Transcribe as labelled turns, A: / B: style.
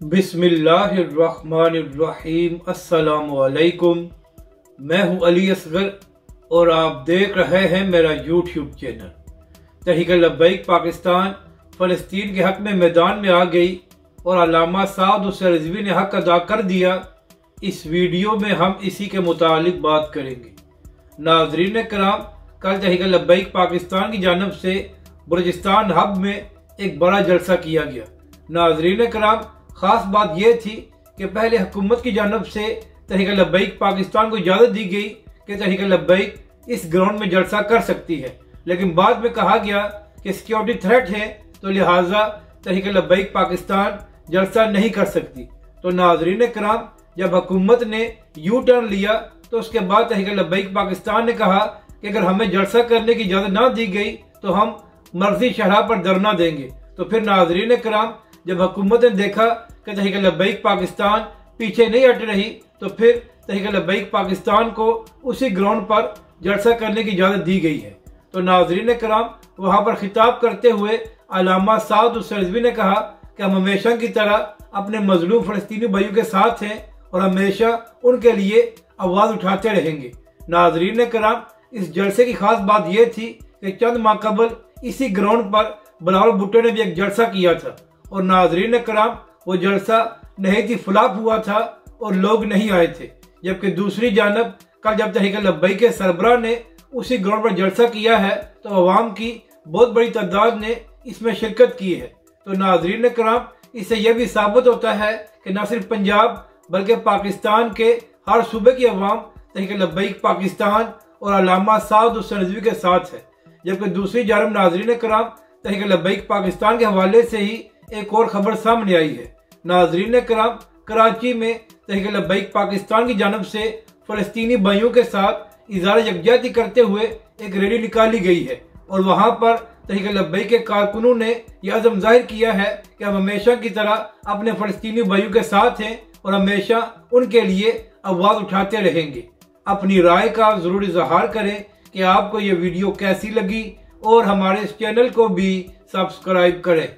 A: बिस्मिल्लाहिर्रहमानिर्रहीम। अस्सलामुअलैकुम। मैं हूं अली असगर और आप देख रहे हैं मेरा यूट्यूब चैनल। तहरीक लब्बैक पाकिस्तान फ़लस्तीन के हक़ में मैदान में आ गई और अल्लामा साद हुसैन रिज़वी ने हक़ अदा कर दिया। इस वीडियो में हम इसी के मुतालिक बात करेंगे। नाज़रीन कराम, कल तहरीक लब्बैक पाकिस्तान की जानिब से बलूचिस्तान हब में एक बड़ा जलसा किया गया। नाज़रीन कराम, ख़ास बात यह थी कि पहले हुकूमत की जानिब से तहरीक लब्बैक पाकिस्तान को इजाज़त दी गई कि तहरीक लब्बैक इस ग्राउंड में जलसा कर सकती है, लेकिन बाद में कहा गया कि सिक्योरिटी थ्रेट है, तो लिहाजा तहरीक लब्बैक पाकिस्तान जलसा नहीं कर सकती। तो नाज़रीन कराम, जब हुकूमत ने यू टर्न लिया तो उसके बाद तहरीक लब्बैक पाकिस्तान ने कहा कि अगर हमें जलसा करने की इजाज़त ना दी गई तो हम मर्जी शरह पर धरना देंगे। तो फिर नाज़रीन कराम, जब हुकूमत ने देखा कि तहरीक लब्बैक पाकिस्तान पीछे नहीं हट रही, तो फिर तहरीक लब्बैक पाकिस्तान को उसी ग्राउंड पर जलसा करने की इजाज़त दी गई है। तो नाज़रीन कराम, वहाँ पर खिताब करते हुए अल्लामा साद हुसैन रिज़वी ने कहा कि हम हमेशा की तरह अपने मजलूम फ़लस्तीनी भाइयों के साथ हैं और हमेशा उनके लिए आवाज़ उठाते रहेंगे। नाज़रीन कराम, इस जलसे की खास बात यह थी कि चंद माह कबल इसी ग्राउंड पर बिलावल भुट्टो ने भी एक जलसा किया था और नाज़रीन कराम, वो जलसा नहायत ही फ्लॉप हुआ था और लोग नहीं आए थे। जबकि दूसरी जानब कल जब तहरीक लब्बैक के सरबराह ने उसी ग्राउंड पर जलसा किया है तो अवाम की बहुत बड़ी तादाद ने इसमें शिरकत की है। तो नाज़रीन कराम, इससे यह भी साबित होता है कि न सिर्फ पंजाब बल्कि पाकिस्तान के हर सूबे की अवाम तहरीक लब्बैक पाकिस्तान और अल्लामा साद हुसैन रिज़वी के साथ है। जबकि दूसरी जानब नाज़रीन कराम, तहरीक लब्बैक पाकिस्तान के हवाले से ही एक और खबर सामने आई है। नाज़रीन कराम, कराची में तहरीक लब्बैक पाकिस्तान की जानिब से फ़लस्तीनी भाइयों के साथ इज़हार यकजहती करते हुए एक रैली निकाली गई है और वहाँ पर तहरीक लब्बैक के कारकुनों ने यह अज़म जाहिर किया है कि हम हमेशा की तरह अपने फ़लस्तीनी भाइयों के साथ हैं और हमेशा उनके लिए आवाज़ उठाते रहेंगे। अपनी राय का ज़रूर इज़हार करें कि आपको ये वीडियो कैसी लगी और हमारे इस चैनल को भी सब्सक्राइब करें।